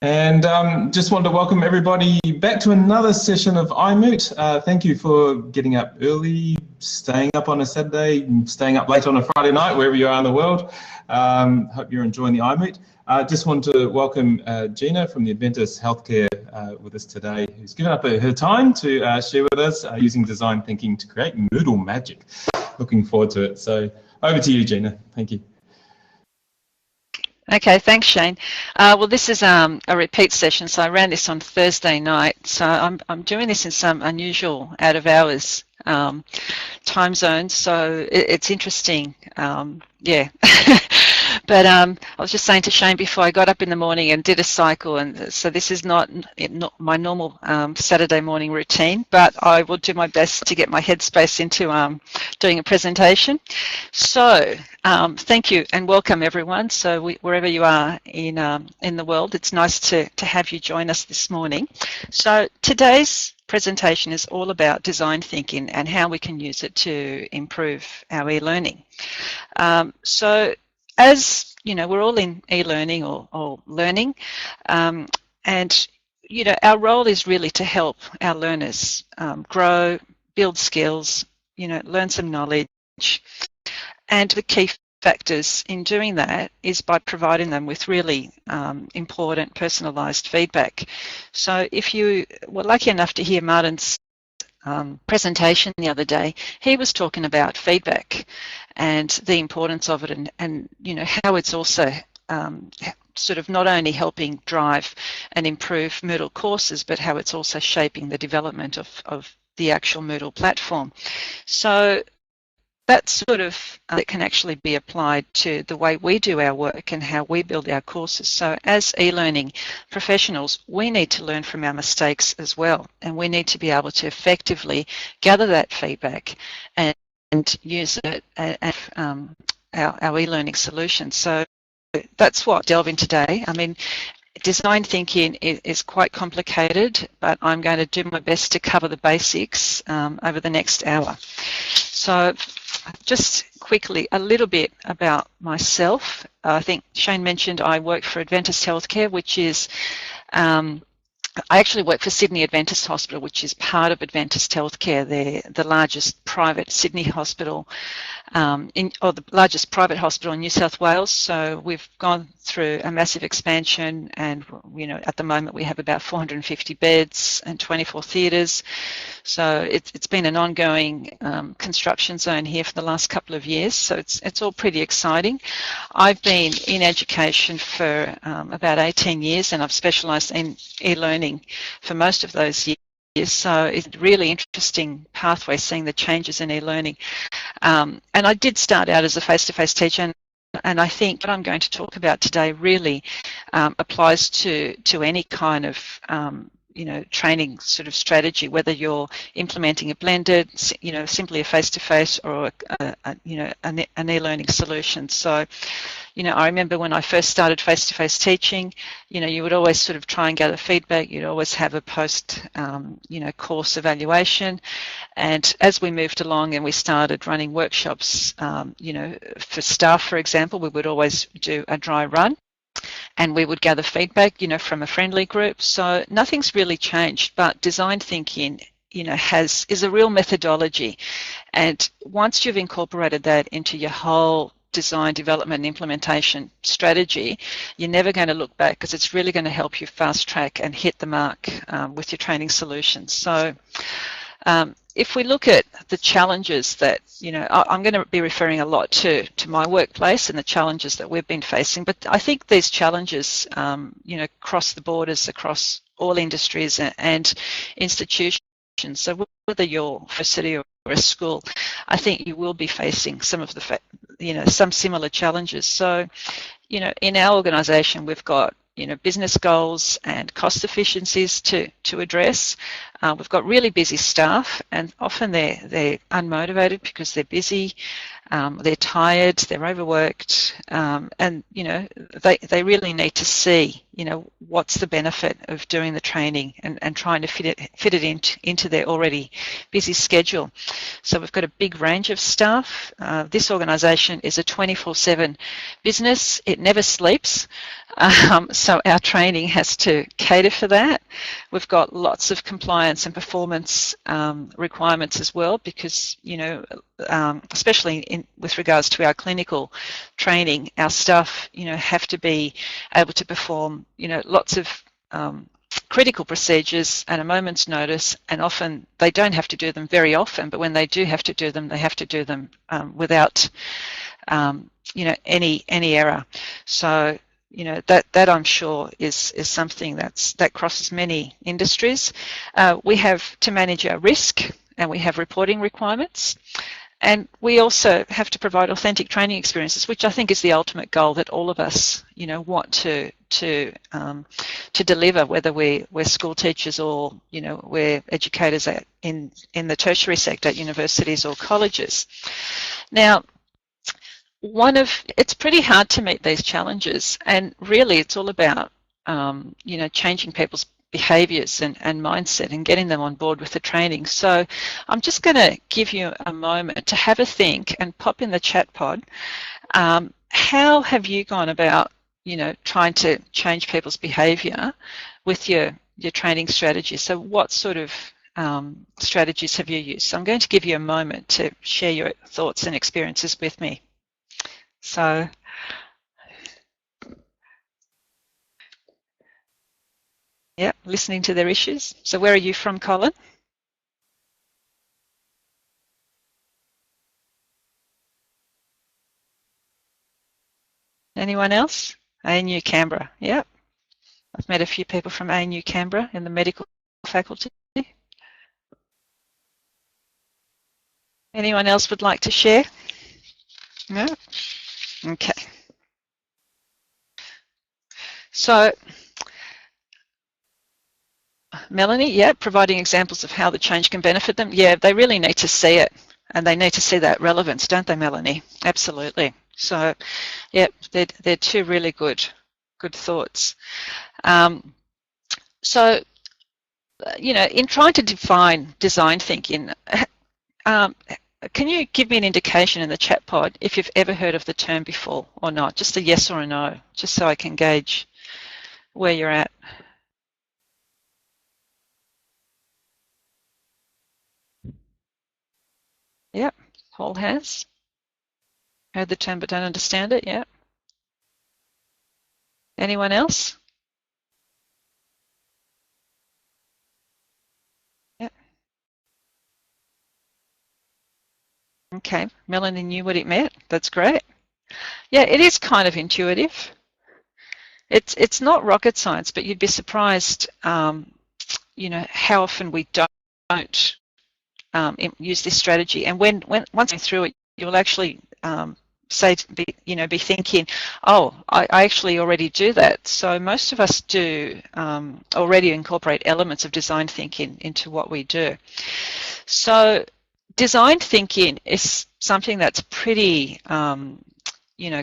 And just wanted to welcome everybody back to another session of iMoot. Thank you for getting up early, staying up on a Saturday, staying up late on a Friday night, wherever you are in the world. Hope you're enjoying the iMoot. Just want to welcome Gina from the Adventist Healthcare with us today, who's given up her time to share with us using design thinking to create Moodle magic. Looking forward to it. So over to you, Gina. Thank you. Okay, thanks, Shane. Well, this is a repeat session, so I ran this on Thursday night. So I'm doing this in some unusual out of hours time zones, so it's interesting. Yeah. But I was just saying to Shane before, I got up in the morning and did a cycle, and so this is not my normal Saturday morning routine, but I will do my best to get my headspace into doing a presentation. So thank you and welcome everyone. So wherever you are in the world, it's nice to have you join us this morning. So today's presentation is all about design thinking and how we can use it to improve our e-learning. So as you know, we're all in e-learning or learning, and you know, our role is really to help our learners grow, build skills, you know, learn some knowledge, and the key factors in doing that is by providing them with really important personalised feedback. So if you were lucky enough to hear Martin's presentation the other day, he was talking about feedback and the importance of it, and you know, how it's also sort of not only helping drive and improve Moodle courses, but how it's also shaping the development of the actual Moodle platform. So that sort of it can actually be applied to the way we do our work and how we build our courses. So as e-learning professionals, we need to learn from our mistakes as well, and we need to be able to effectively gather that feedback and use it as our e-learning solutions. So that's what I'll delve in today. I mean, design thinking is quite complicated, but I'm going to do my best to cover the basics over the next hour. So just quickly, a little bit about myself. I think Shane mentioned I work for Adventist Healthcare, which is, I actually work for Sydney Adventist Hospital, which is part of Adventist Healthcare. They're the largest private Sydney hospital, or the largest private hospital in New South Wales. So we've gone through a massive expansion, and you know, at the moment we have about 450 beds and 24 theatres. So it's been an ongoing construction zone here for the last couple of years. So it's all pretty exciting. I've been in education for about 18 years, and I've specialised in e-learning for most of those years. So it's a really interesting pathway, seeing the changes in e-learning. And I did start out as a face-to-face teacher, and I think what I'm going to talk about today really applies to any kind of you know, training sort of strategy, whether you're implementing a blended, you know, simply a face-to-face or you know, an e-learning solution. So, you know, I remember when I first started face-to-face teaching, you know, you would always sort of try and gather feedback. You'd always have a post, you know, course evaluation. And as we moved along and we started running workshops, you know, for staff, for example, we would always do a dry run, and we would gather feedback, you know, from a friendly group. So nothing's really changed, but design thinking, you know, is a real methodology. And once you've incorporated that into your whole design, development, and implementation strategy, you're never going to look back, because it's really going to help you fast track and hit the mark with your training solutions. So if we look at the challenges that, you know, I'm going to be referring a lot to my workplace and the challenges that we've been facing, but I think these challenges, you know, cross the borders, across all industries and institutions. So whether you're a city or a school, I think you will be facing some of the, you know, some similar challenges. So, you know, in our organisation, we've got, you know, business goals and cost efficiencies to address. We've got really busy staff, and often they're unmotivated because they're busy. they're tired, they're overworked, and they really need to see what's the benefit of doing the training and trying to fit it into their already busy schedule. So we've got a big range of staff. This organisation is a 24/7 business. It never sleeps. So our training has to cater for that. We've got lots of compliance and performance requirements as well, because especially with regards to our clinical training, our staff have to be able to perform lots of critical procedures at a moment's notice, and often they don't have to do them very often, but when they do have to do them, they have to do them without any error. So that I'm sure is something that crosses many industries. We have to manage our risk, and we have reporting requirements, and we also have to provide authentic training experiences, which I think is the ultimate goal that all of us want to deliver, whether we're school teachers or we're educators in the tertiary sector at universities or colleges. Now, it's pretty hard to meet these challenges, and really it's all about changing people's behaviours and mindset and getting them on board with the training. So I'm just going to give you a moment to have a think and pop in the chat pod. How have you gone about trying to change people's behaviour with your training strategy? So what sort of strategies have you used? So I'm going to give you a moment to share your thoughts and experiences with me. So yeah, listening to their issues. So where are you from, Colin? Anyone else? ANU Canberra. Yep. I've met a few people from ANU Canberra in the medical faculty. Anyone else would like to share? No? Okay. So Melanie, yeah, providing examples of how the change can benefit them. Yeah, they really need to see it, and they need to see that relevance, don't they, Melanie? Absolutely. So, yeah, they're two really good thoughts. So, in trying to define design thinking, can you give me an indication in the chat pod if you've ever heard of the term before or not? Just a yes or a no, just so I can gauge where you're at. Yep, Paul has. Heard the term but don't understand it, yeah. Anyone else? Yep. Okay, Melanie knew what it meant. That's great. Yeah, it is kind of intuitive. It's not rocket science, but you'd be surprised, how often we don't use this strategy. And once you're through it, you'll actually be thinking, oh, I actually already do that. So most of us do already incorporate elements of design thinking into what we do. So design thinking is something that's pretty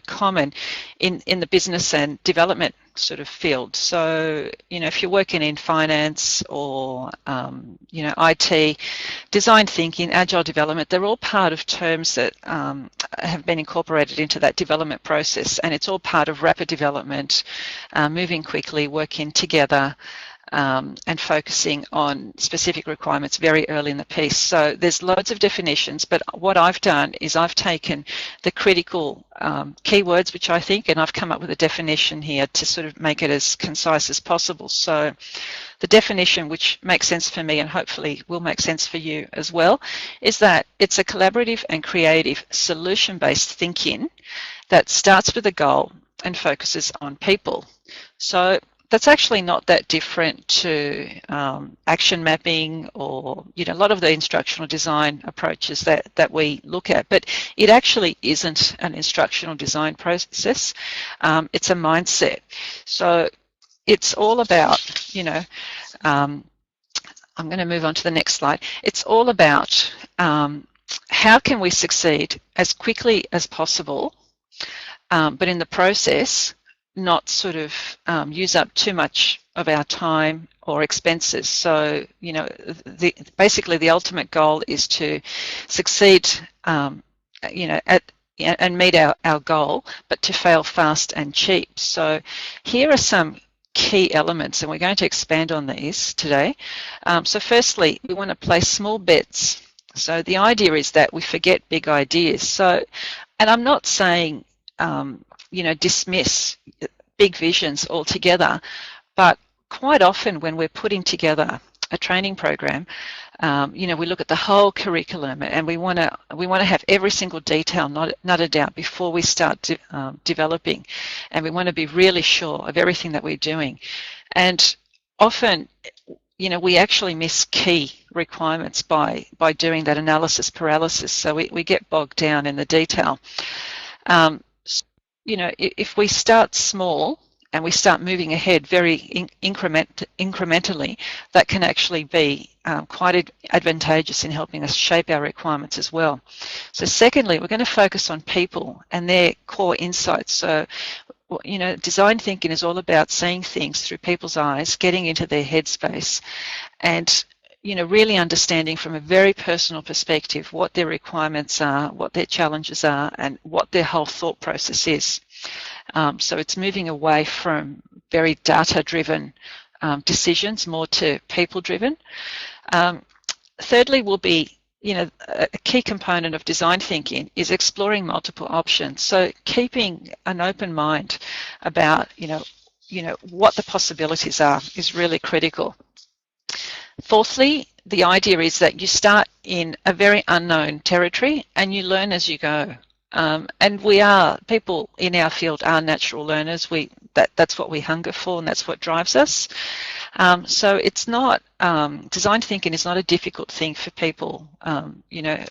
common in the business and development sort of field. So, if you're working in finance or, IT, design thinking, agile development, they're all part of terms that have been incorporated into that development process, and it's all part of rapid development, moving quickly, working together, and focusing on specific requirements very early in the piece. So there's loads of definitions, but what I've done is I've taken the critical keywords, which I think, and I've come up with a definition here to sort of make it as concise as possible. So the definition, which makes sense for me and hopefully will make sense for you as well, is that it's a collaborative and creative solution-based thinking that starts with a goal and focuses on people. So that's actually not that different to action mapping or a lot of the instructional design approaches that we look at, but it actually isn't an instructional design process. It's a mindset. So it's all about, I'm going to move on to the next slide. It's all about how can we succeed as quickly as possible, but in the process, not sort of use up too much of our time or expenses. So, you know, basically the ultimate goal is to succeed, you know, and meet our goal, but to fail fast and cheap. So here are some key elements, and we're going to expand on these today. So firstly, we want to place small bets. So the idea is that we forget big ideas. So, and I'm not saying, you know, dismiss big visions altogether, but quite often when we're putting together a training program, you know, we look at the whole curriculum, and we want to have every single detail nutted out before we start developing, and we want to be really sure of everything that we're doing. And often, you know, we actually miss key requirements by doing that analysis paralysis. So we get bogged down in the detail. You know, if we start small and we start moving ahead very incrementally, that can actually be quite advantageous in helping us shape our requirements as well. So secondly, we're going to focus on people and their core insights. So, you know, design thinking is all about seeing things through people's eyes, getting into their headspace, and, you know, really understanding from a very personal perspective what their requirements are, what their challenges are, and what their whole thought process is. So it's moving away from very data-driven decisions, more to people-driven. Thirdly, will be, you know, a key component of design thinking is exploring multiple options. So keeping an open mind about, you know, what the possibilities are is really critical. Fourthly, the idea is that you start in a very unknown territory and you learn as you go. And people in our field are natural learners. That's what we hunger for, and that's what drives us. So it's not, design thinking is not a difficult thing for people, you know,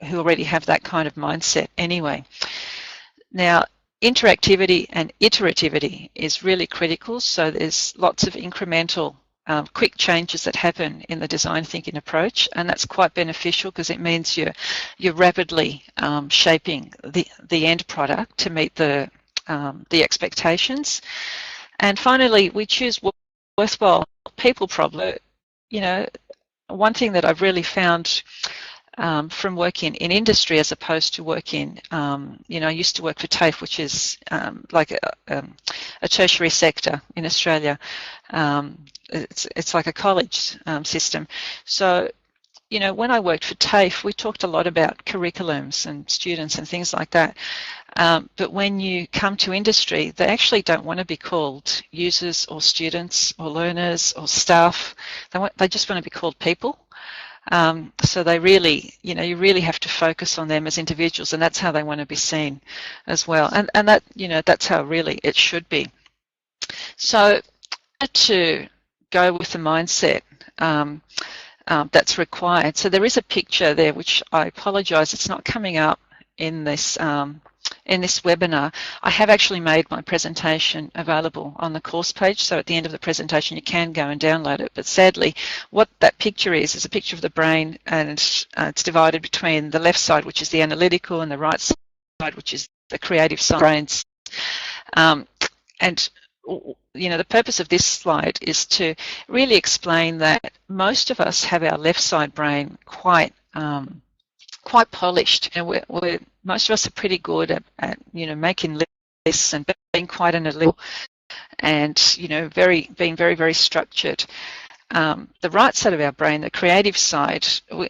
who already have that kind of mindset anyway. Now, interactivity and iterativity is really critical. So there's lots of incremental quick changes that happen in the design thinking approach, and that's quite beneficial because it means you're rapidly shaping the end product to meet the expectations. And finally, we choose worthwhile people problem. You know, one thing that I've really found from working in industry as opposed to working, you know, I used to work for TAFE, which is like a tertiary sector in Australia. It's like a college system. So, you know, when I worked for TAFE, we talked a lot about curriculums and students and things like that. But when you come to industry, they actually don't want to be called users or students or learners or staff. They just want to be called people. So they really, you know, you really have to focus on them as individuals, and that's how they want to be seen as well. And that, you know, that's how really it should be. So to go with the mindset that's required. So there is a picture there, which I apologise, it's not coming up in this webinar. I have actually made my presentation available on the course page, so at the end of the presentation you can go and download it. But sadly, what that picture is a picture of the brain, and it's divided between the left side, which is the analytical, and the right side, which is the creative side of brains. And you know, the purpose of this slide is to really explain that most of us have our left side brain quite polished, and most of us are pretty good at you know, making lists and being quite analytical, and you know, being very, very structured. The right side of our brain, the creative side,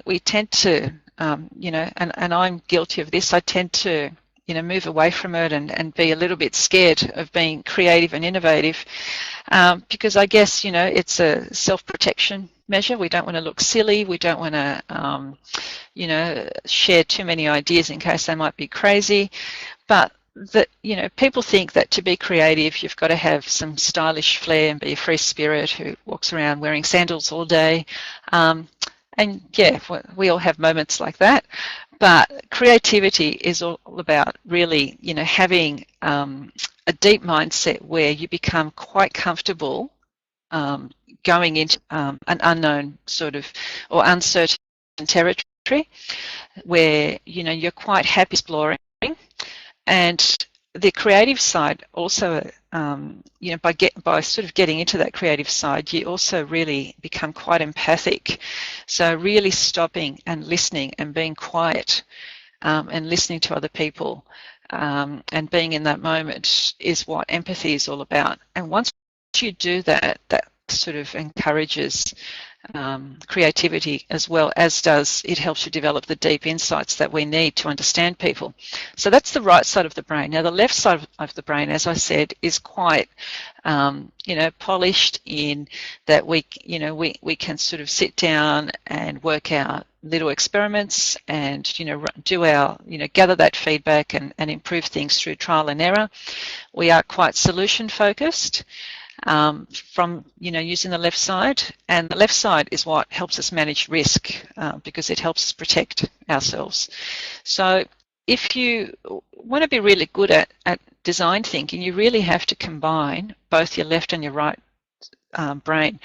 we tend to you know, and I'm guilty of this, I tend to, you know, move away from it and be a little bit scared of being creative and innovative, because I guess, you know, it's a self-protection measure. We don't want to look silly. We don't want to, you know, share too many ideas in case they might be crazy. But you know, people think that to be creative, you've got to have some stylish flair and be a free spirit who walks around wearing sandals all day. And yeah, we all have moments like that. But creativity is all about really, you know, having a deep mindset where you become quite comfortable going into an unknown sort of, or uncertain territory where you're quite happy exploring, and the creative side also, by sort of getting into that creative side, you also really become quite empathic. So really stopping and listening and being quiet and listening to other people and being in that moment is what empathy is all about. And once you do that, that sort of encourages creativity, as well as it helps you develop the deep insights that we need to understand people. So that's the right side of the brain. Now the left side of the brain, as I said, is quite polished in that we can sort of sit down and work out little experiments and do our gather that feedback and improve things through trial and error. We are quite solution focused from using the left side, and the left side is what helps us manage risk because it helps us protect ourselves. So if you want to be really good at design thinking, you really have to combine both your left and your right brain,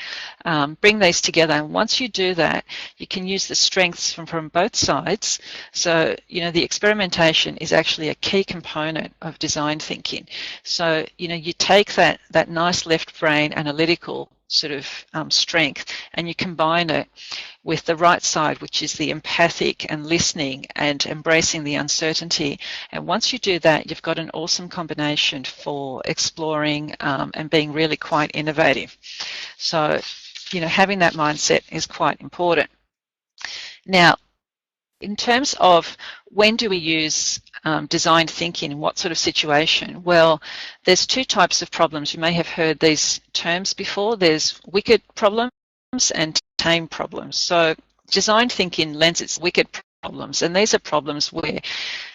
bring these together, and once you do that, you can use the strengths from both sides. So the experimentation is actually a key component of design thinking. So you take that nice left brain analytical sort of strength, and you combine it with the right side, which is the empathic and listening and embracing the uncertainty. And once you do that, you've got an awesome combination for exploring and being really quite innovative. So, having that mindset is quite important. Now, in terms of when do we use design thinking, in what sort of situation? Well, there's two types of problems. You may have heard these terms before. There's wicked problems and tame problems. So design thinking lends its wicked problems, and these are problems where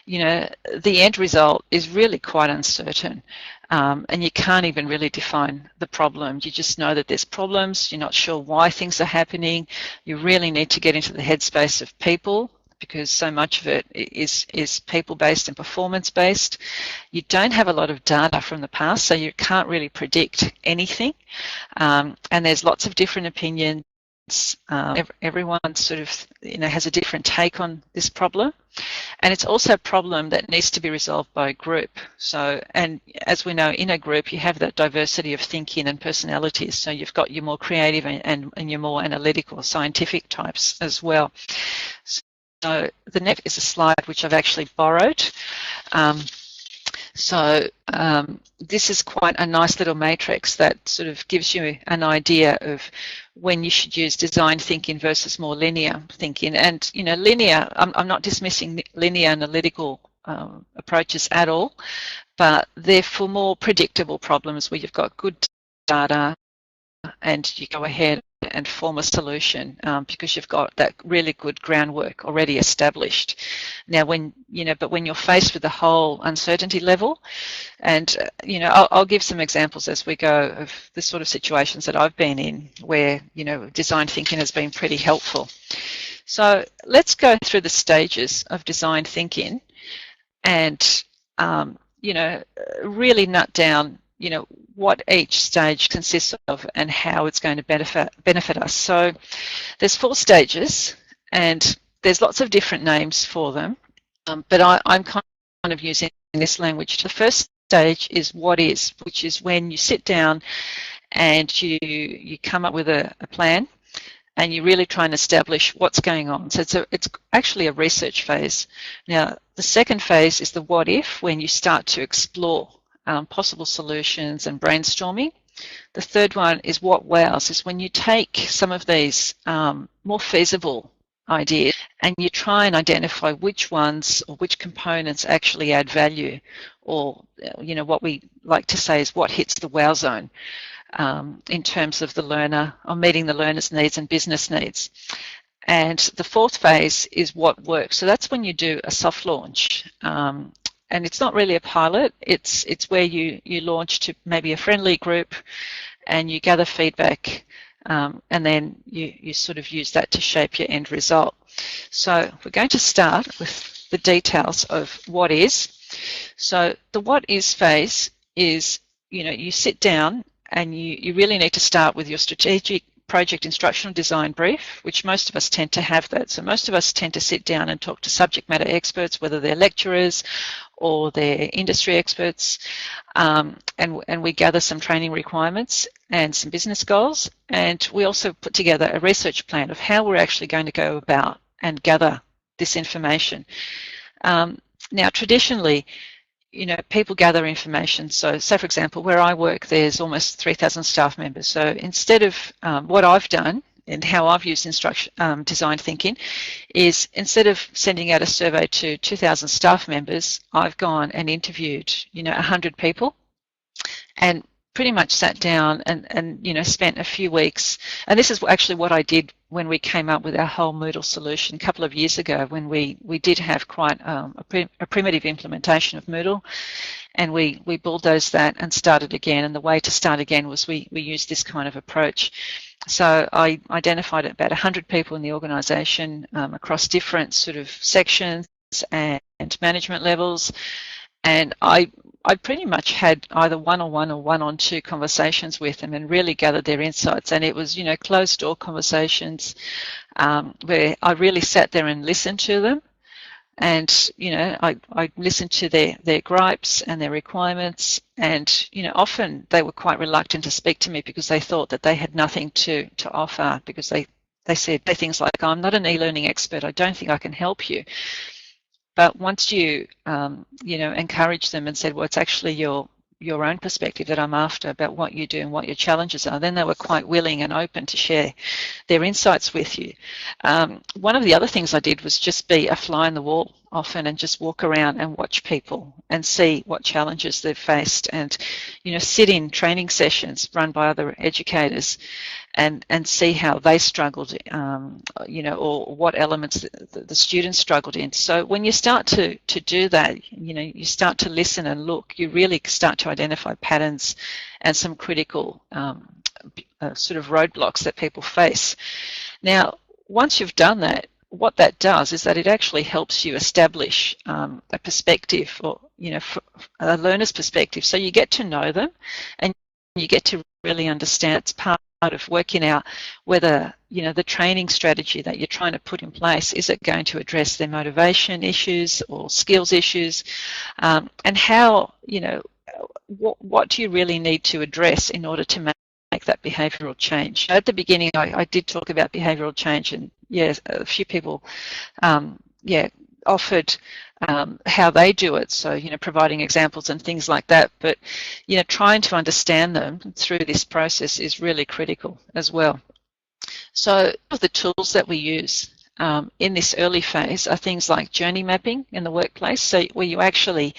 the end result is really quite uncertain, and you can't even really define the problem. You just know that there's problems. You're not sure why things are happening. You really need to get into the headspace of people, because so much of it is people-based and performance-based. You don't have a lot of data from the past, so you can't really predict anything. And there's lots of different opinions. Everyone sort of has a different take on this problem. And it's also a problem that needs to be resolved by a group. So, and as we know, in a group, you have that diversity of thinking and personalities. So you've got your more creative and your more analytical, scientific types as well. So the next is a slide which I've actually borrowed. This is quite a nice little matrix that sort of gives you an idea of when you should use design thinking versus more linear thinking. And linear, I'm not dismissing linear analytical approaches at all, but they're for more predictable problems where you've got good data and you go ahead and form a solution because you've got that really good groundwork already established. Now, when you're faced with the whole uncertainty level, and I'll give some examples as we go of the sort of situations that I've been in where design thinking has been pretty helpful. So let's go through the stages of design thinking, and really nut down what each stage consists of and how it's going to benefit us. So there's 4 stages, and there's lots of different names for them, but I'm kind of using this language. The first stage is what is, which is when you sit down and you come up with a plan and you really try and establish what's going on. So it's actually a research phase. Now, the second phase is the what if, when you start to explore possible solutions and brainstorming. The third one is what wows, is when you take some of these more feasible ideas and you try and identify which ones or which components actually add value, or what we like to say is what hits the wow zone in terms of the learner, or meeting the learner's needs and business needs. And the fourth phase is what works. So that's when you do a soft launch. And it's not really a pilot, it's where you launch to maybe a friendly group and you gather feedback, and then you sort of use that to shape your end result. So we're going to start with the details of what is. So the what is phase is, you sit down and you really need to start with your strategic project instructional design brief, which most of us tend to have that. So most of us tend to sit down and talk to subject matter experts, whether they're lecturers or they're industry experts, and we gather some training requirements and some business goals. And we also put together a research plan of how we're actually going to go about and gather this information. Now, traditionally, people gather information. So, say for example, where I work, there's almost 3,000 staff members. So instead of what I've done and how I've used design thinking is instead of sending out a survey to 2,000 staff members, I've gone and interviewed, 100 people and pretty much sat down and spent a few weeks. And this is actually what I did when we came up with our whole Moodle solution a couple of years ago, when we did have quite a primitive implementation of Moodle, and we bulldozed that and started again. And the way to start again was we used this kind of approach. So I identified about 100 people in the organisation across different sort of sections and management levels, and I pretty much had either one-on-one or one-on-two conversations with them and really gathered their insights. And it was, closed-door conversations where I really sat there and listened to them. And, I listened to their gripes and their requirements. And, often they were quite reluctant to speak to me because they thought that they had nothing to offer, because they said things like, I'm not an e-learning expert, I don't think I can help you. But once you, encourage them and said, well, it's actually your own perspective that I'm after about what you do and what your challenges are, then they were quite willing and open to share their insights with you. One of the other things I did was just be a fly on the wall often and just walk around and watch people and see what challenges they've faced, and, sit in training sessions run by other educators and see how they struggled, or what elements the students struggled in. So when you start to do that, you start to listen and look, you really start to identify patterns and some critical sort of roadblocks that people face. Now, once you've done that, what that does is that it actually helps you establish a perspective, or a learner's perspective. So you get to know them and you get to really understand. It's part of working out whether the training strategy that you're trying to put in place, is it going to address their motivation issues or skills issues, and how what do you really need to address in order to make that behavioural change. At the beginning, I did talk about behavioural change, and yes, a few people offered how they do it, so providing examples and things like that, but trying to understand them through this process is really critical as well. So the tools that we use in this early phase are things like journey mapping in the workplace, so where you actually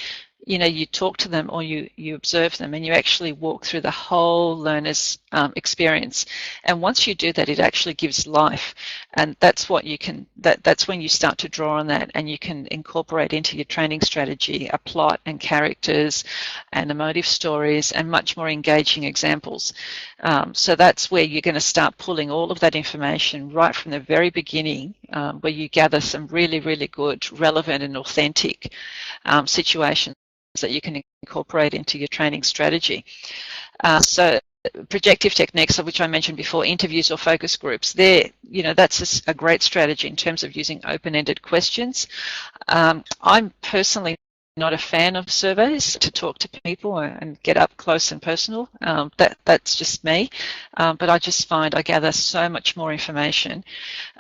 you talk to them or you observe them and you actually walk through the whole learner's experience. And once you do that, it actually gives life. And that's what you can, that's when you start to draw on that, and you can incorporate into your training strategy a plot and characters and emotive stories and much more engaging examples. So that's where you're going to start pulling all of that information right from the very beginning, where you gather some really, really good, relevant and authentic situations that you can incorporate into your training strategy. So projective techniques, of which I mentioned before, interviews or focus groups, that's a great strategy in terms of using open-ended questions. I'm personally not a fan of surveys to talk to people and get up close and personal. That's just me, but I just find I gather so much more information.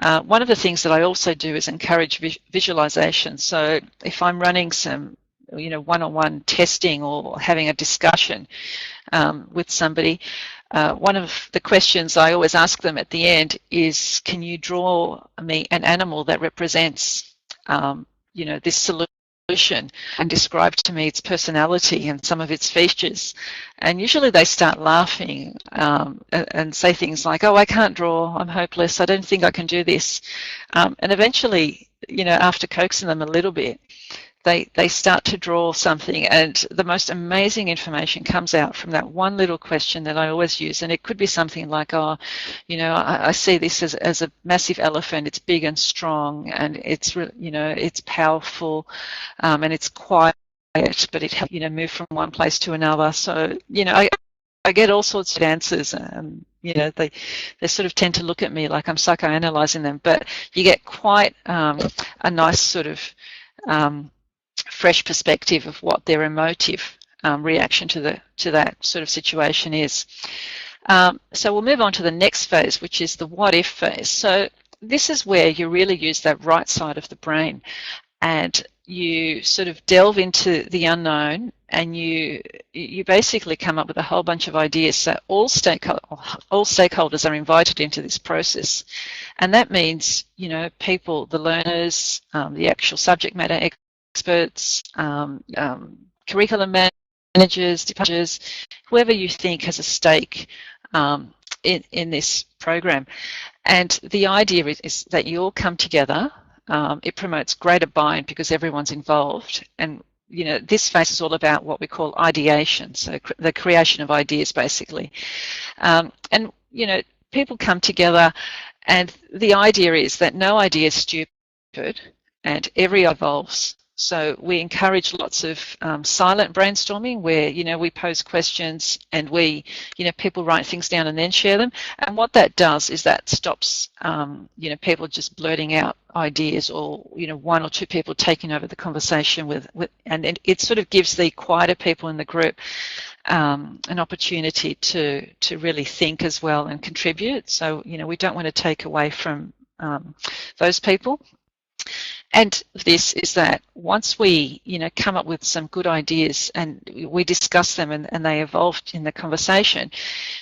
One of the things that I also do is encourage visualization. So if I'm running some one-on-one testing or having a discussion with somebody, one of the questions I always ask them at the end is, can you draw me an animal that represents this solution and describe to me its personality and some of its features? And usually they start laughing and say things like, oh, I can't draw, I'm hopeless, I don't think I can do this. And eventually, after coaxing them a little bit, they start to draw something, and the most amazing information comes out from that one little question that I always use. And it could be something like, I see this as a massive elephant. It's big and strong, and it's powerful, and it's quiet, but it helps move from one place to another. So I I get all sorts of answers. You know, they sort of tend to look at me like I'm psychoanalyzing them, but you get quite a nice sort of fresh perspective of what their emotive reaction to that sort of situation is. So we'll move on to the next phase, which is the what if phase. So this is where you really use that right side of the brain, and you sort of delve into the unknown, and you basically come up with a whole bunch of ideas. So all stakeholders are invited into this process, and that means, you know, people, the learners, the actual subject matter experts, curriculum managers, departments, whoever you think has a stake in this program. And the idea is that you all come together. It promotes greater buy-in because everyone's involved. And, you know, this phase is all about what we call ideation, so the creation of ideas, basically. And, you know, people come together, and the idea is that no idea is stupid and every evolves. So we encourage lots of silent brainstorming where, you know, we pose questions and we, you know, people write things down and then share them. And what that does is that stops, you know, people just blurting out ideas, or, you know, one or two people taking over the conversation and it sort of gives the quieter people in the group an opportunity to really think as well and contribute. So, you know, we don't want to take away from those people. And this is that once we, you know, come up with some good ideas and we discuss them and they evolved in the conversation,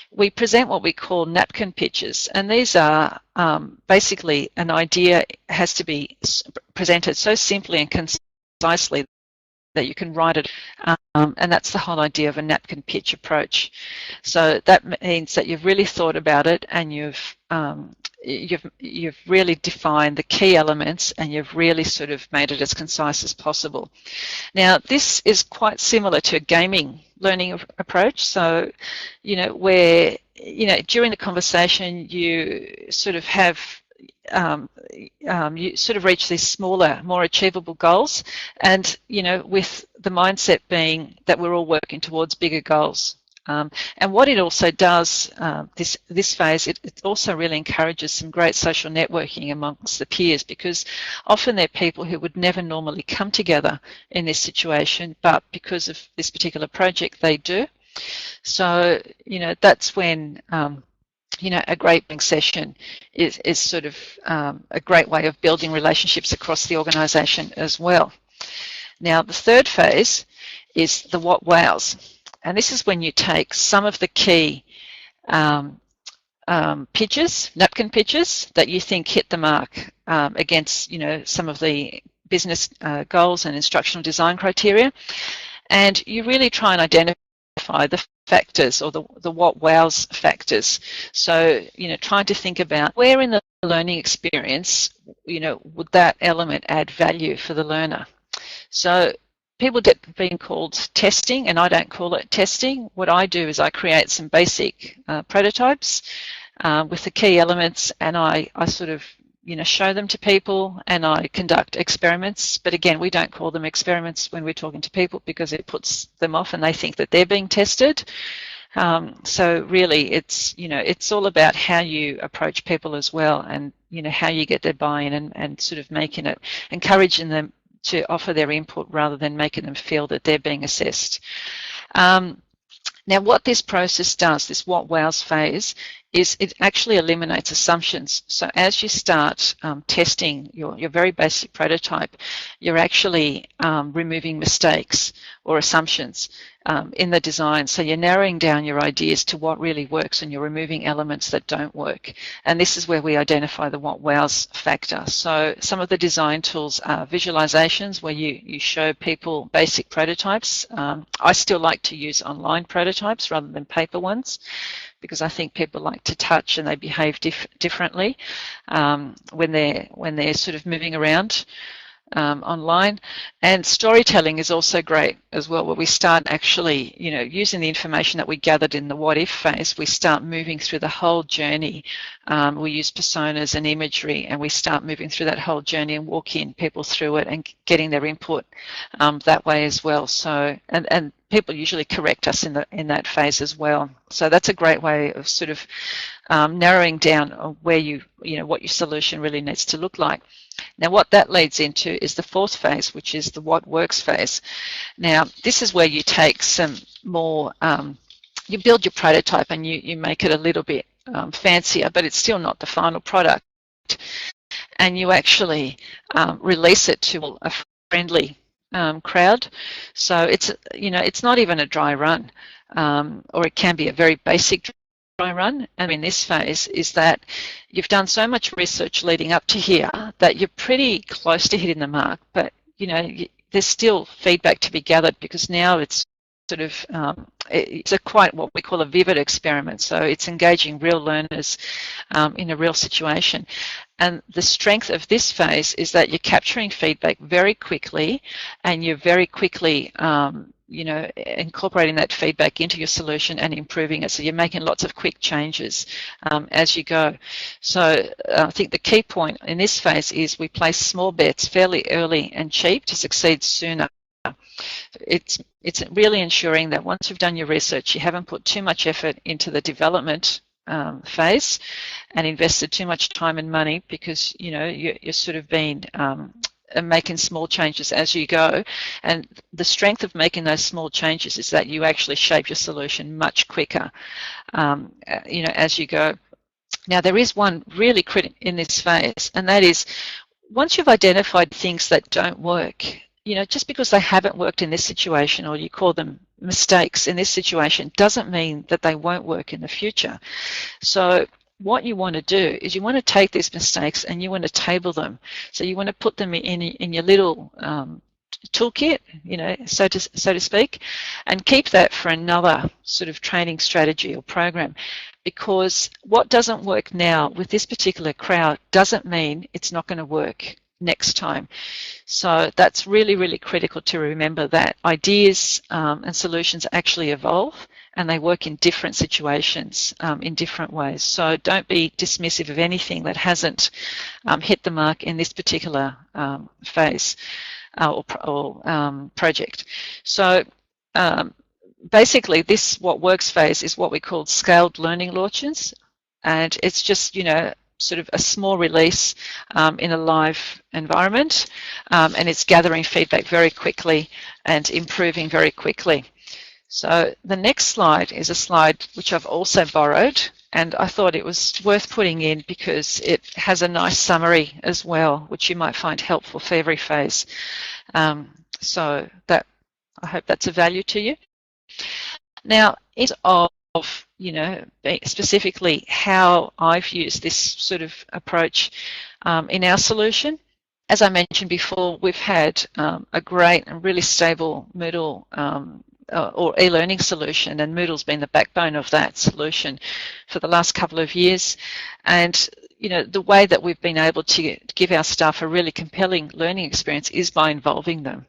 we present what we call napkin pitches. And these are basically an idea has to be presented so simply and concisely that you can write it, and that's the whole idea of a napkin pitch approach. So that means that you've really thought about it, and you've really defined the key elements, and you've really sort of made it as concise as possible. Now, this is quite similar to a gaming learning approach. So, you know, where, you know, during the conversation you sort of have you sort of reach these smaller, more achievable goals, and, you know, with the mindset being that we're all working towards bigger goals. And what it also does, this phase, it also really encourages some great social networking amongst the peers, because often they're people who would never normally come together in this situation, but because of this particular project they do. So, you know, that's when you know, a great session is sort of a great way of building relationships across the organisation as well. Now, the third phase is the what wows. And this is when you take some of the key pitches, napkin pitches, that you think hit the mark against, you know, some of the business goals and instructional design criteria, and you really try and identify the factors, or the what wows factors. So, you know, trying to think about where in the learning experience, you know, would that element add value for the learner. So people get being called testing, and I don't call it testing. What I do is I create some basic prototypes with the key elements, and I sort of, you know, show them to people, and I conduct experiments. But again, we don't call them experiments when we're talking to people, because it puts them off and they think that they're being tested. So really, it's, you know, it's all about how you approach people as well, and, you know, how you get their buy-in, and sort of making it, encouraging them to offer their input rather than making them feel that they're being assessed. Now, what this process does, this what wows phase, is it actually eliminates assumptions. So as you start testing your very basic prototype, you're actually removing mistakes or assumptions in the design. So you're narrowing down your ideas to what really works, and you're removing elements that don't work. And this is where we identify the what wows factor. So some of the design tools are visualizations, where you show people basic prototypes. I still like to use online prototypes rather than paper ones, because I think people like to touch and they behave differently when they're sort of moving around. online. And storytelling is also great as well, where we start actually, using the information that we gathered in the what if phase, we start moving through the whole journey. We use personas and imagery, and we start moving through that whole journey and walking people through it and getting their input that way as well. So, and people usually correct us in that phase as well. So that's a great way of sort of narrowing down where what your solution really needs to look like. Now, what that leads into is the fourth phase, which is the what works phase. Now, this is where you take some more, you build your prototype and you make it a little bit fancier, but it's still not the final product. And you actually release it to a friendly crowd. So it's not even a dry run, or it can be a very basic dry run. And in this phase is that you've done so much research leading up to here that you're pretty close to hitting the mark, but there's still feedback to be gathered, because now it's sort of it's a quite what we call a vivid experiment. So it's engaging real learners in a real situation. And the strength of this phase is that you're capturing feedback very quickly, and you're very quickly incorporating that feedback into your solution and improving it. So you're making lots of quick changes as you go. So I think the key point in this phase is we place small bets fairly early and cheap to succeed sooner. It's really ensuring that once you've done your research, you haven't put too much effort into the development phase and invested too much time and money, because you're sort of been making small changes as you go. And the strength of making those small changes is that you actually shape your solution much quicker as you go. Now, there is one really critical in this phase, and that is once you've identified things that don't work, just because they haven't worked in this situation, or you call them mistakes in this situation, doesn't mean that they won't work in the future. So what you want to do is you want to take these mistakes and you want to table them. So you want to put them in your little toolkit, so to speak, and keep that for another sort of training strategy or program. Because what doesn't work now with this particular crowd doesn't mean it's not going to work next time. So that's really, really critical to remember, that ideas and solutions actually evolve, and they work in different situations in different ways. So don't be dismissive of anything that hasn't hit the mark in this particular phase or project. So basically, this what works phase is what we call scaled learning launches, and it's just sort of a small release in a live environment, and it's gathering feedback very quickly and improving very quickly. So the next slide is a slide which I've also borrowed, and I thought it was worth putting in because it has a nice summary as well, which you might find helpful for every phase. So that, I hope that's of value to you. Now, in terms of specifically how I've used this sort of approach in our solution, as I mentioned before, we've had a great and really stable Moodle or e-learning solution, and Moodle's been the backbone of that solution for the last couple of years. And the way that we've been able to give our staff a really compelling learning experience is by involving them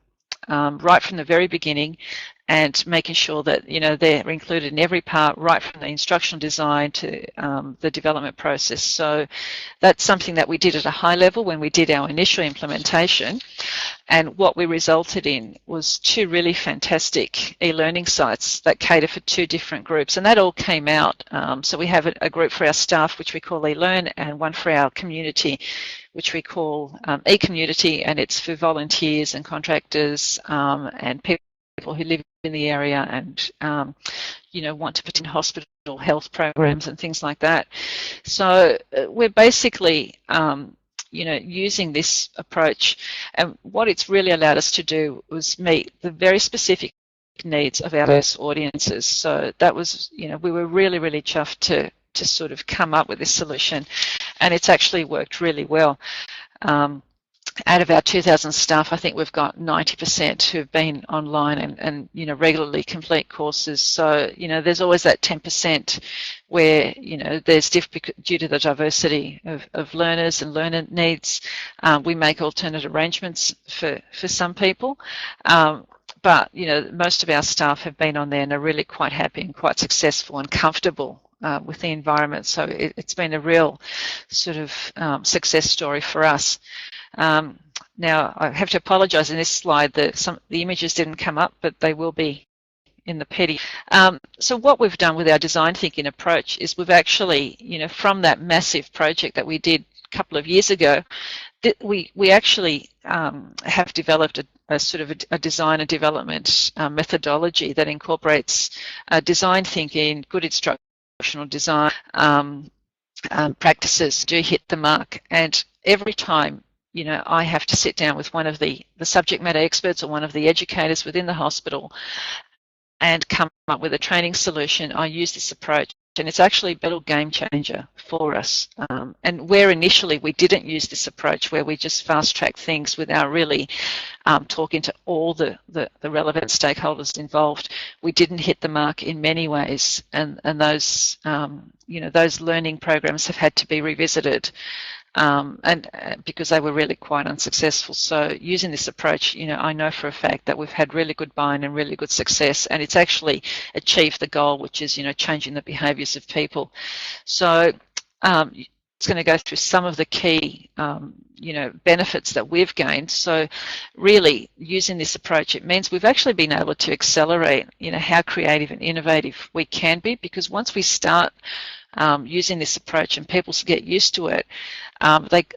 right from the very beginning, and making sure that they're included in every part, right from the instructional design to the development process. So that's something that we did at a high level when we did our initial implementation, and what we resulted in was 2 really fantastic e-learning sites that cater for 2 different groups, and that all came out. So we have a group for our staff, which we call eLearn, and one for our community, which we call e-community, and it's for volunteers and contractors and people who live in the area and want to put in hospital health programs and things like that. So we're basically using this approach, and what it's really allowed us to do was meet the very specific needs of our audiences. So that was, we were really, really chuffed to sort of come up with this solution, and it's actually worked really well. out of our 2,000 staff, I think we've got 90% who've been online and you know, regularly complete courses. So, you know, there's always that 10% where, you know, there's due to the diversity of learners and learner needs, we make alternate arrangements for some people. But, you know, most of our staff have been on there and are really quite happy and quite successful and comfortable with the environment. So it's been a real sort of success story for us. Now, I have to apologise in this slide that the images didn't come up, but they will be in the PD. So what we've done with our design thinking approach is we've actually, you know, from that massive project that we did a couple of years ago, we actually have developed a sort of a design and development methodology that incorporates design thinking, good instructional design practices do hit the mark. And every time, you know, I have to sit down with one of the subject matter experts or one of the educators within the hospital and come up with a training solution, I use this approach. And it's actually a real game changer for us. And where initially we didn't use this approach, where we just fast-track things without really talking to all the relevant stakeholders involved, we didn't hit the mark in many ways. And those, you know, those learning programs have had to be revisited. And because they were really quite unsuccessful. So using this approach, you know, I know for a fact that we've had really good buy-in and really good success, and it's actually achieved the goal, which is, you know, changing the behaviours of people. So it's going to go through some of the key, you know, benefits that we've gained. So really using this approach, it means we've actually been able to accelerate, you know, how creative and innovative we can be, because once we start using this approach and people get used to it,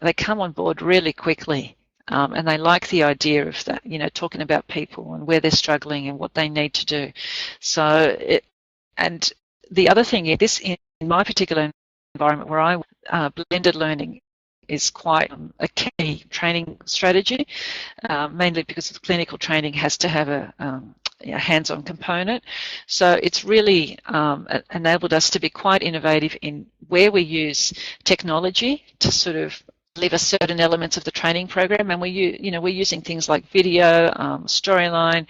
they come on board really quickly, and they like the idea of that, you know, talking about people and where they're struggling and what they need to do. So, and the other thing is, this in my particular environment where I blended learning is quite a key training strategy, mainly because the clinical training has to have a hands-on component. So it's really enabled us to be quite innovative in where we use technology to sort of deliver certain elements of the training program, and we're using things like video, storyline.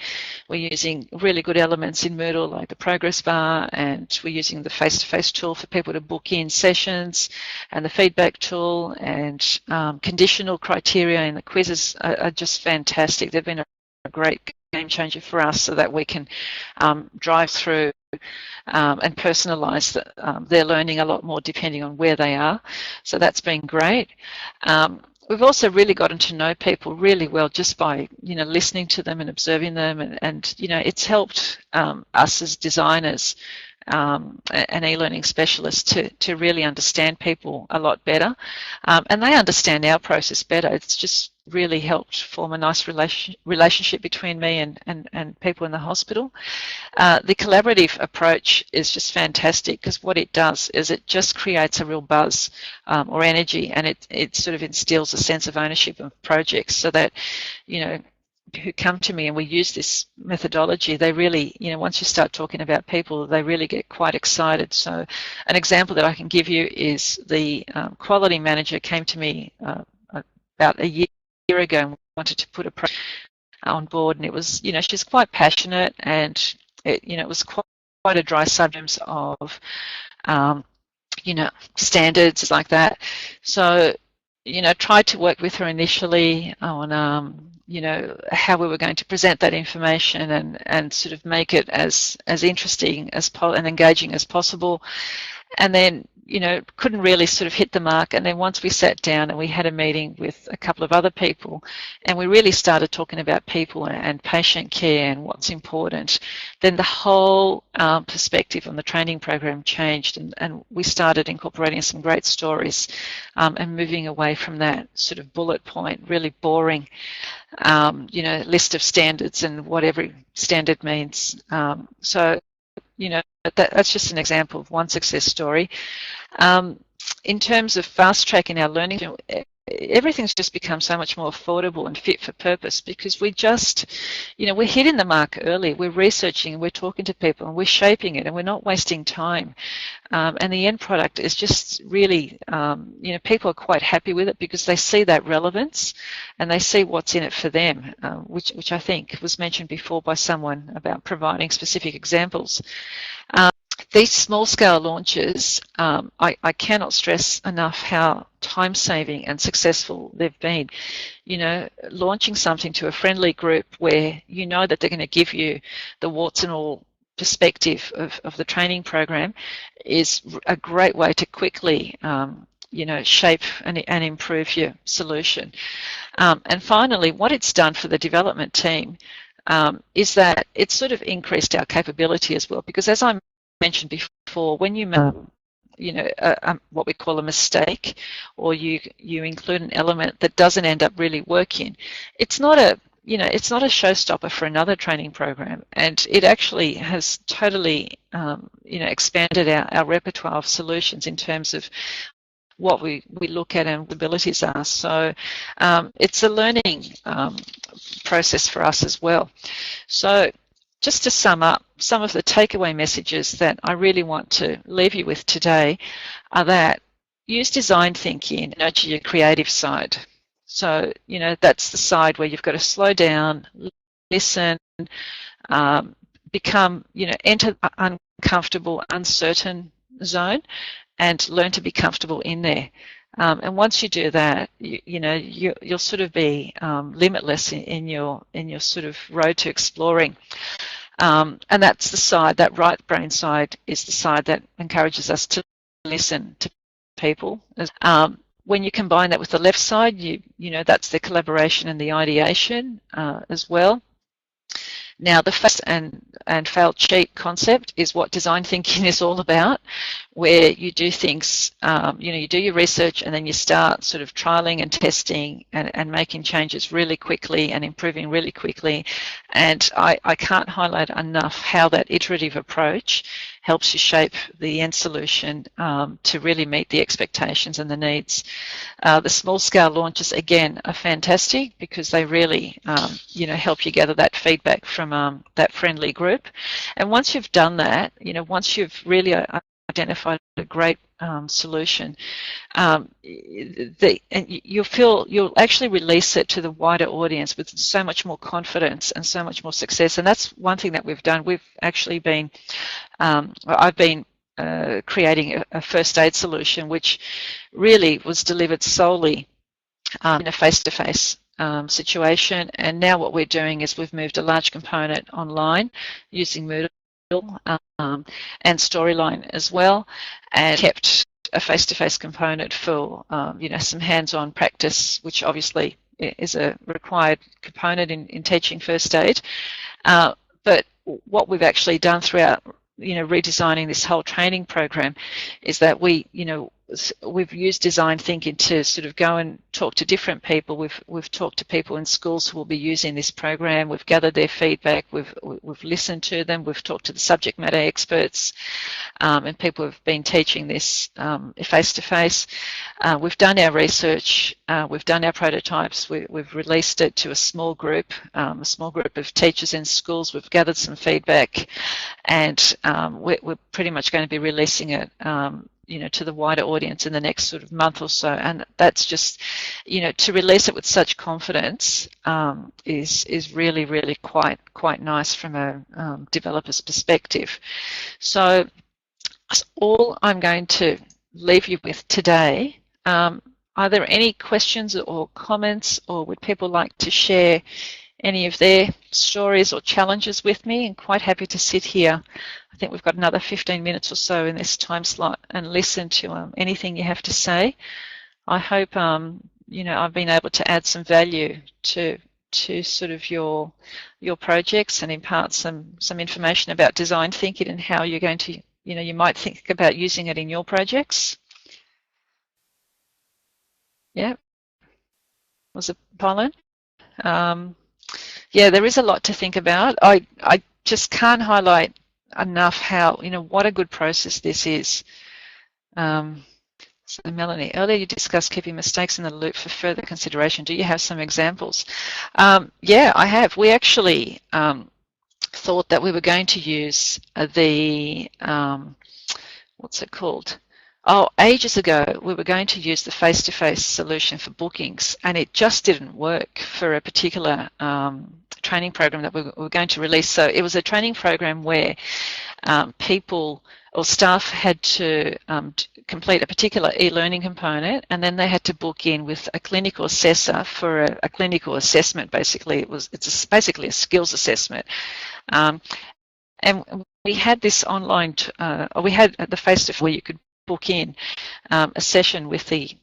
We're using really good elements in Moodle like the progress bar, and we're using the face-to-face tool for people to book in sessions, and the feedback tool, and conditional criteria in the quizzes are just fantastic. They've been a great game changer for us, so that we can drive through and personalise their learning a lot more depending on where they are. So that's been great. We've also really gotten to know people really well just by, you know, listening to them and observing them, and you know, it's helped us as designers and e-learning specialists to really understand people a lot better, and they understand our process better. It's just really helped form a nice relationship between me and people in the hospital. The collaborative approach is just fantastic, because what it does is it just creates a real buzz or energy, and it sort of instills a sense of ownership of projects, so that, you know, who come to me and we use this methodology, they really, you know, once you start talking about people, they really get quite excited. So an example that I can give you is the quality manager came to me about a year ago and wanted to put a project on board, and it was, you know, she's quite passionate, and it, you know, it was quite a dry subject of, you know, standards like that. So, you know, tried to work with her initially on, you know, how we were going to present that information and sort of make it as interesting as and engaging as possible. And then, you know, couldn't really sort of hit the mark. And then once we sat down and we had a meeting with a couple of other people, and we really started talking about people and patient care and what's important, then the whole perspective on the training program changed, and we started incorporating some great stories and moving away from that sort of bullet point, really boring, you know, list of standards and what every standard means. So, you know, that's just an example of one success story. In terms of fast tracking our learning, everything's just become so much more affordable and fit for purpose, because we just, we're hitting the mark early. We're researching, we're talking to people, and we're shaping it, and we're not wasting time. And the end product is just really, people are quite happy with it because they see that relevance and they see what's in it for them, which I think was mentioned before by someone about providing specific examples. These small-scale launches, I cannot stress enough how time-saving and successful they've been. Launching something to a friendly group where you know that they're going to give you the warts and all perspective of the training program is a great way to quickly, shape and improve your solution. And finally, what it's done for the development team is that it's sort of increased our capability as well, because as I mentioned before, when you make what we call a mistake, or you include an element that doesn't end up really working, it's not a showstopper for another training program, and it actually has totally expanded our repertoire of solutions in terms of what we look at and what abilities are. So it's a learning process for us as well. So just to sum up, some of the takeaway messages that I really want to leave you with today are that use design thinking, nurture your creative side. So, that's the side where you've got to slow down, listen, become, enter the uncomfortable, uncertain zone and learn to be comfortable in there. And once you do that, you'll sort of be limitless in your sort of road to exploring. And that's the side, that right brain side is the side that encourages us to listen to people. When you combine that with the left side, that's the collaboration and the ideation as well. Now, the fast and fail cheap concept is what design thinking is all about, where you do things, you do your research and then you start sort of trialing and testing and making changes really quickly and improving really quickly. And I can't highlight enough how that iterative approach helps you shape the end solution to really meet the expectations and the needs. The small-scale launches, again, are fantastic because they really, help you gather that feedback from that friendly group. And once you've done that, once you've really identified a great solution, you'll actually release it to the wider audience with so much more confidence and so much more success. And that's one thing that we've done. We've actually been, I've been creating a first aid solution, which really was delivered solely in a face-to-face situation. And now what we're doing is we've moved a large component online using Moodle and Storyline as well, and kept a face-to-face component for some hands-on practice, which obviously is a required component in teaching first aid. But what we've actually done throughout redesigning this whole training program is that we've used design thinking to sort of go and talk to different people. We've talked to people in schools who will be using this program. We've gathered their feedback. We've listened to them. We've talked to the subject matter experts and people who've been teaching this face to face. We've done our research. We've done our prototypes. We've released it to a small group of teachers in schools. We've gathered some feedback, and we're pretty much going to be releasing it to the wider audience in the next sort of month or so. And that's just, to release it with such confidence is really, really quite nice from a developer's perspective. So that's all I'm going to leave you with today. Are there any questions or comments, or would people like to share any of their stories or challenges with me? And quite happy to sit here. I think we've got another 15 minutes or so in this time slot and listen to anything you have to say. I hope I've been able to add some value to sort of your projects and impart some information about design thinking and how you're going to you might think about using it in your projects. Yeah, was it Pollen? Yeah, there is a lot to think about. I just can't highlight enough how, what a good process this is. So Melanie, earlier you discussed keeping mistakes in the loop for further consideration. Do you have some examples? Yeah, I have. We actually thought that we were going to use the, what's it called? Oh, ages ago, we were going to use the face-to-face solution for bookings, and it just didn't work for a particular training program that we were going to release. So it was a training program where people or staff had to complete a particular e-learning component, and then they had to book in with a clinical assessor for a clinical assessment. Basically, it's basically a skills assessment. And we had this online, we had the face-to-face where you could book in a session with the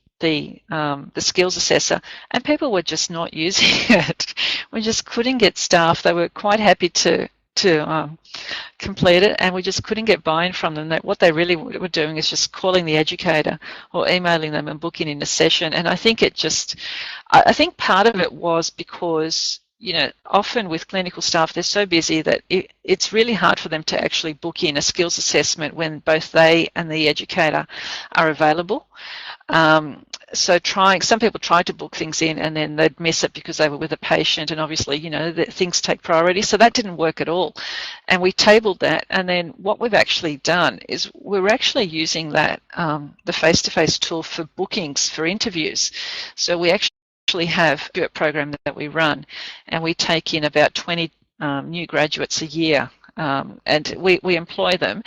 skills assessor, and people were just not using it. We just couldn't get staff. They were quite happy to complete it, and we just couldn't get buy-in from them. That what they really were doing is just calling the educator or emailing them and booking in a session. And I think I think part of it was because, you know, often with clinical staff, they're so busy that it's really hard for them to actually book in a skills assessment when both they and the educator are available. So some people tried to book things in and then they'd miss it because they were with a patient, and obviously, you know, things take priority. So that didn't work at all. And we tabled that, and then what we've actually done is we're actually using that, the face-to-face tool for bookings for interviews. So we actually have a program that we run, and we take in about 20 new graduates a year, and we employ them.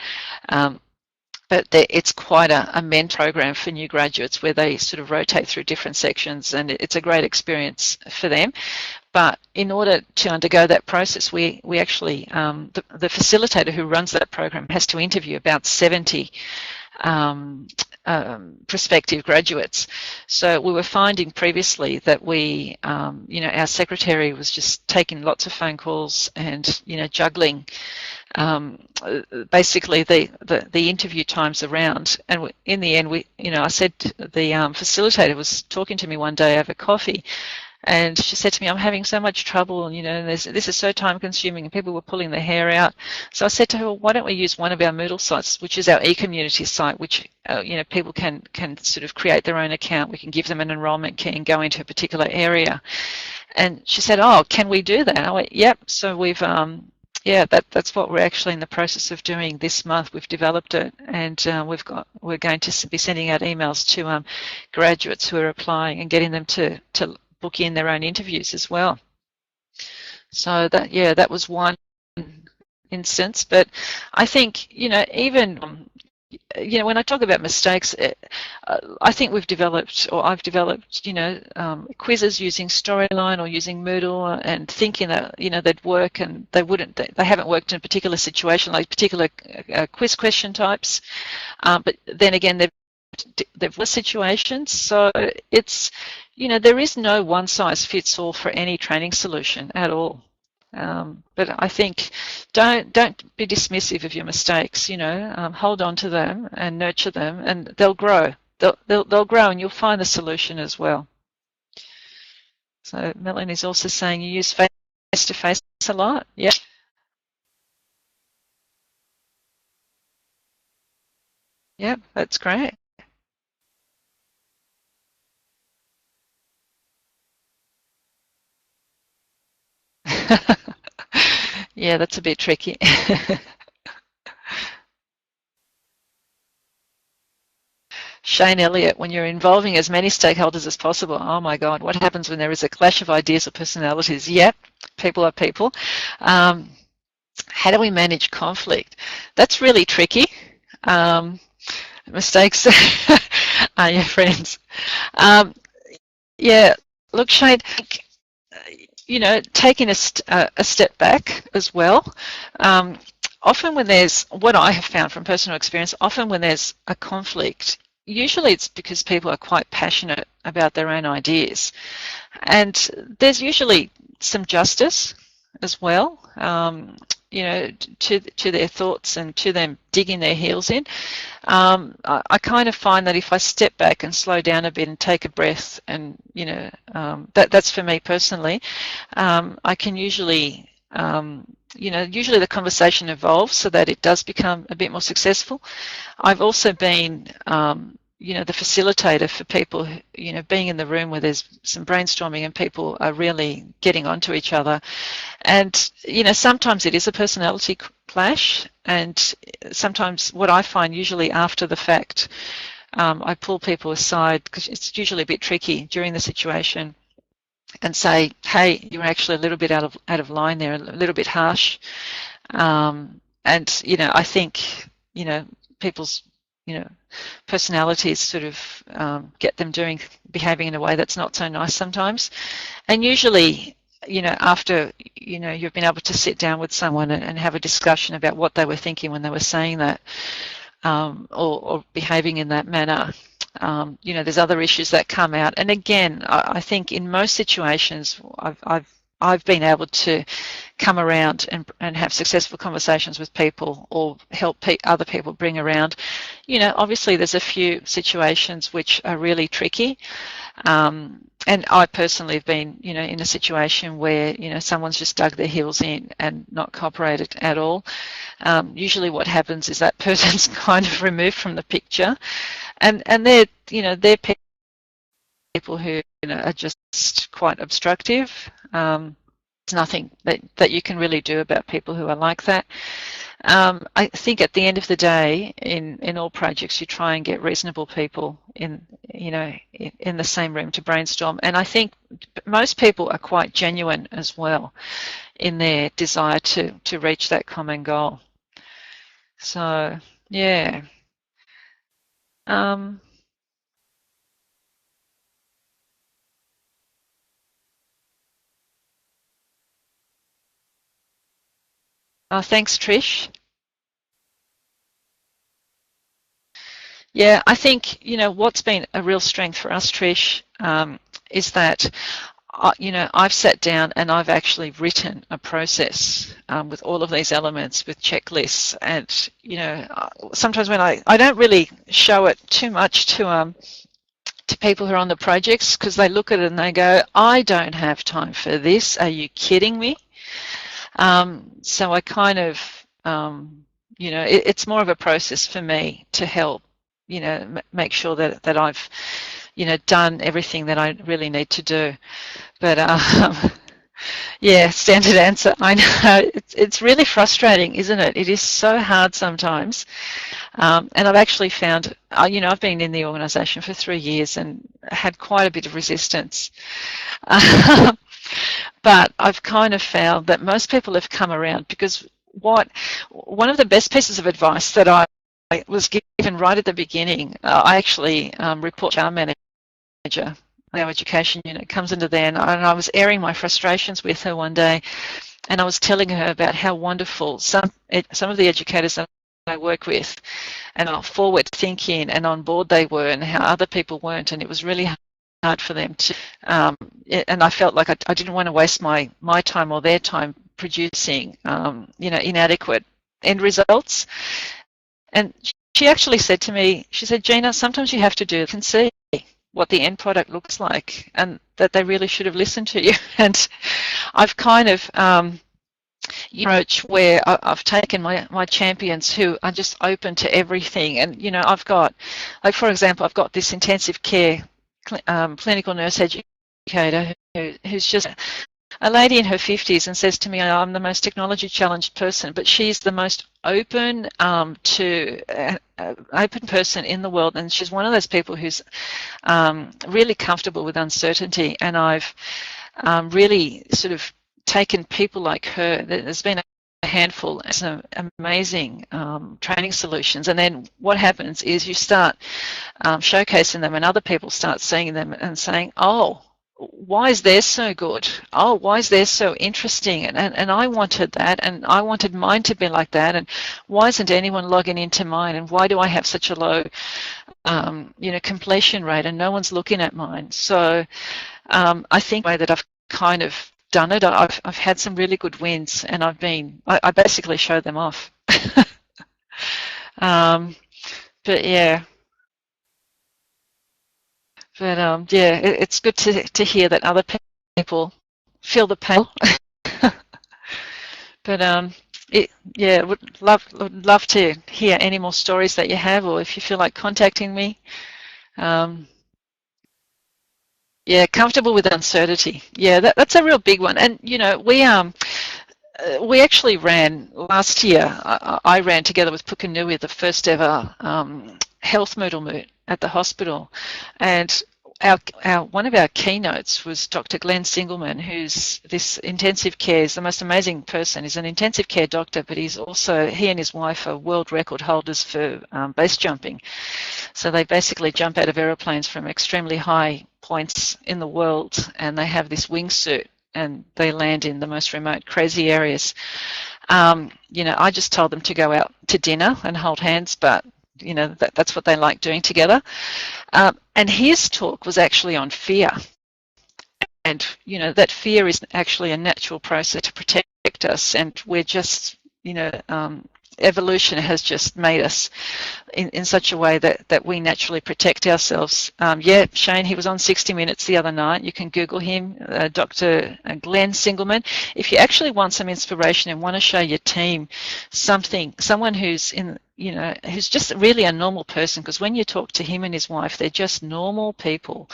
But it's quite a mentor program for new graduates where they sort of rotate through different sections, and it's a great experience for them. But in order to undergo that process, we actually, the facilitator who runs that program has to interview about 70 prospective graduates. So we were finding previously that we, you know, our secretary was just taking lots of phone calls and, you know, juggling basically the interview times around. And in the end, you know, I said the facilitator was talking to me one day over coffee, and she said to me, I'm having so much trouble, and, you know, this is so time consuming, and people were pulling their hair out. So I said to her, well, why don't we use one of our Moodle sites, which is our e-community site, which, you know, people can sort of create their own account. We can give them an enrollment key and go into a particular area. And she said, oh, can we do that? I went, yep. So we've, yeah, that's what we're actually in the process of doing this month. We've developed it, and we're going to be sending out emails to graduates who are applying and getting them to book in their own interviews as well. So that was one instance. But I think, you know, even, you know, when I talk about mistakes, I think I've developed, you know, quizzes using Storyline or using Moodle, and thinking that, you know, they'd work, and they haven't worked in a particular situation, like particular quiz question types. But then again, they've were situations. So it's, you know, there is no one size fits all for any training solution at all. But I think don't be dismissive of your mistakes. You know, hold on to them and nurture them, and they'll grow. They'll grow, and you'll find the solution as well. So Melanie's also saying you use face-to-face a lot. Yeah. Yeah, that's great. Yeah, that's a bit tricky. Shane Elliott, when you're involving as many stakeholders as possible, oh my God, what happens when there is a clash of ideas or personalities? Yep, people are people. How do we manage conflict? That's really tricky. Mistakes are your friends. Yeah, look, Shane, you know, taking a step back as well. Often when there's, what I have found from personal experience, often when there's a conflict, usually it's because people are quite passionate about their own ideas. And there's usually some justice as well, you know, to their thoughts and to them digging their heels in. I kind of find that if I step back and slow down a bit and take a breath, and, you know, that's for me personally, I can usually, you know, usually the conversation evolves so that it does become a bit more successful. I've also been the facilitator for people, being in the room where there's some brainstorming and people are really getting onto each other. And, sometimes it is a personality clash, and sometimes what I find usually after the fact, I pull people aside because it's usually a bit tricky during the situation and say, hey, you're actually a little bit out of line there, a little bit harsh. And, I think, people's personalities sort of get them behaving in a way that's not so nice sometimes. And usually, after, you've been able to sit down with someone and have a discussion about what they were thinking when they were saying that, or behaving in that manner, there's other issues that come out. And again, I think in most situations, I've been able to come around and have successful conversations with people or help other people bring around. Obviously there's a few situations which are really tricky. And I personally have been, in a situation where, someone's just dug their heels in and not cooperated at all. Usually what happens is that person's kind of removed from the picture, and they're people who are just quite obstructive. There's nothing that you can really do about people who are like that. I think at the end of the day, in all projects, you try and get reasonable people in the same room to brainstorm. And I think most people are quite genuine as well in their desire to reach that common goal. So, yeah. Thanks, Trish. Yeah, I think, what's been a real strength for us, Trish, is that, I've sat down and I've actually written a process with all of these elements, with checklists. And, sometimes when I don't really show it too much to people who are on the projects, because they look at it and they go, I don't have time for this. Are you kidding me? So I kind of, it's more of a process for me to help, make sure that I've, done everything that I really need to do. But yeah, standard answer. I know it's really frustrating, isn't it? It is so hard sometimes. And I've actually found, I've been in the organisation for 3 years and had quite a bit of resistance. But I've kind of found that most people have come around, because one of the best pieces of advice that I was given right at the beginning, I actually report to our manager, our education unit comes into there, and I was airing my frustrations with her one day, and I was telling her about how wonderful some of the educators that I work with and how forward thinking and on board they were, and how other people weren't, and it was really hard for them to, and I felt like I didn't want to waste my time or their time producing, inadequate end results. And she actually said to me, she said, Gina, sometimes you have to do it and see what the end product looks like, and that they really should have listened to you. And I've kind of approach where I've taken my champions who are just open to everything. And, I've got, like, for example, I've got this intensive care clinical nurse educator who's just a lady in her 50s and says to me, I'm the most technology challenged person, but she's the most open open person in the world, and she's one of those people who's really comfortable with uncertainty. And I've really sort of taken people like her. There's been a handful of some amazing training solutions, and then what happens is you start showcasing them, and other people start seeing them and saying, oh, why is theirs so good? Oh, why is theirs so interesting? And I wanted that, and I wanted mine to be like that, and why isn't anyone logging into mine, and why do I have such a low completion rate, and no one's looking at mine? So I think the way that I've kind of done it, I've had some really good wins, and I basically showed them off. But yeah. But yeah, it's good to hear that other people feel the pain. But would love to hear any more stories that you have, or if you feel like contacting me. Yeah, comfortable with uncertainty. Yeah, that's a real big one. And you know, we actually ran last year. I ran together with Pukunui the first ever health Moodle at the hospital, and one of our keynotes was Dr. Glenn Singleman, who's this intensive care. He's the most amazing person. He's an intensive care doctor, but he and his wife are world record holders for base jumping. So they basically jump out of aeroplanes from extremely high points in the world, and they have this wingsuit, and they land in the most remote, crazy areas. You know, I just told them to go out to dinner and hold hands, but you know, that's what they like doing together. And his talk was actually on fear. And, you know, that fear is actually a natural process to protect us. And we're just, you know, evolution has just made us in such a way that we naturally protect ourselves. Yeah, Shane, he was on 60 Minutes the other night. You can Google him, Dr. Glenn Singleman. If you actually want some inspiration and want to show your team someone who's who's just really a normal person, because when you talk to him and his wife, they're just normal people,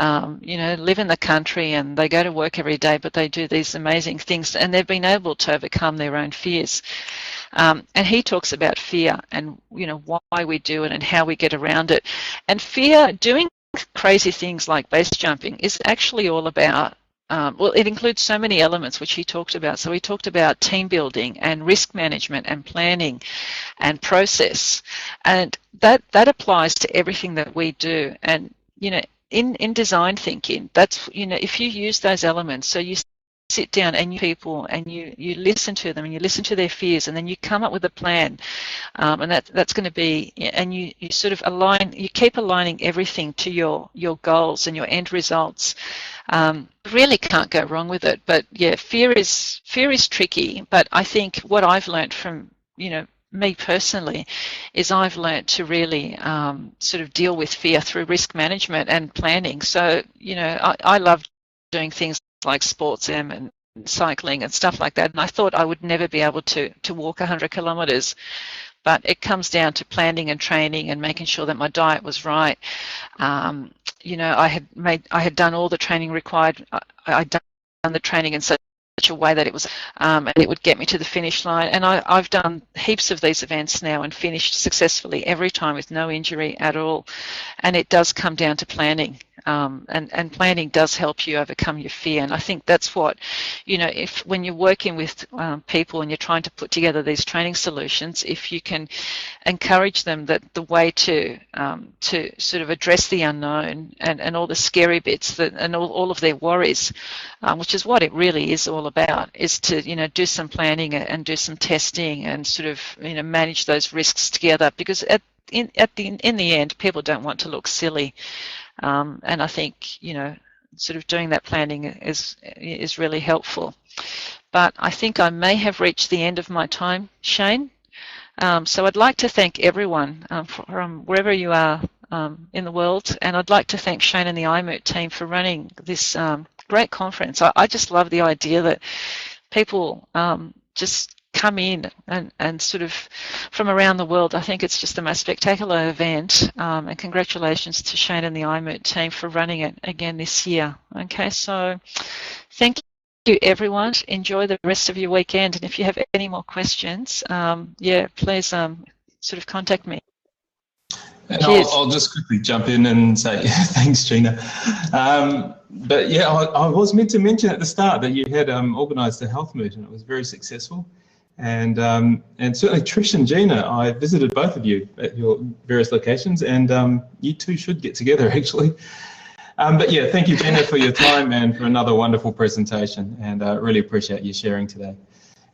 you know, live in the country and they go to work every day, but they do these amazing things, and they've been able to overcome their own fears. And he talks about fear and, you know, why we do it and how we get around it. And fear, doing crazy things like base jumping, is actually all about, well, it includes so many elements which he talked about. So he talked about team building and risk management and planning and process. And that applies to everything that we do. And, you know, in design thinking, that's, you know, if you use those elements, so you sit down and you listen to them and you listen to their fears, and then you come up with a plan, and that's going to be, and you sort of align, you keep aligning everything to your goals and your end results. Really can't go wrong with it. But yeah, fear is tricky, but I think what I've learned from, you know, me personally, is I've learned to really sort of deal with fear through risk management and planning. So, you know, I love doing things like sports and cycling and stuff like that, and I thought I would never be able to walk 100 kilometres, but it comes down to planning and training and making sure that my diet was right. You know, I had done all the training required. I'd done the training in such a way that it was, and it would get me to the finish line. And I've done heaps of these events now and finished successfully every time with no injury at all. And it does come down to planning. And planning does help you overcome your fear. And I think that's what, you know, when you're working with people and you're trying to put together these training solutions, if you can encourage them that the way to sort of address the unknown and all the scary bits and all of their worries, which is what it really is all about, is to, you know, do some planning and do some testing and sort of, you know, manage those risks together, because in the end, people don't want to look silly. And I think, you know, sort of doing that planning is really helpful. But I think I may have reached the end of my time, Shane. So I'd like to thank everyone from wherever you are in the world, and I'd like to thank Shane and the iMoot team for running this great conference. I just love the idea that people just come in and sort of from around the world. I think it's just the most spectacular event, and congratulations to Shane and the iMoot team for running it again this year. Okay, so thank you everyone. Enjoy the rest of your weekend, and if you have any more questions, yeah, please sort of contact me. And I'll just quickly jump in and say thanks, Gina. But yeah, I was meant to mention at the start that you had organised a health moot, and it was very successful. And certainly Trish and Gina, I visited both of you at your various locations, and you two should get together actually. But yeah, thank you, Gina, for your time and for another wonderful presentation, and I really appreciate you sharing today.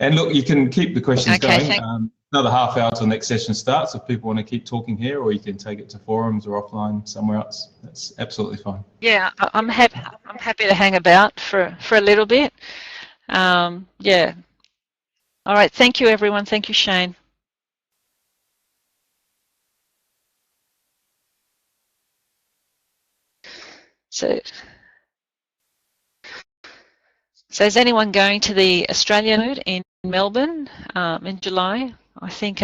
And look, you can keep the questions going. Another half hour till next session starts if people want to keep talking here, or you can take it to forums or offline somewhere else. That's absolutely fine. Yeah, I'm happy to hang about for a little bit. Yeah. All right. Thank you, everyone. Thank you, Shane. So is anyone going to the Australia Moot in Melbourne in July? I think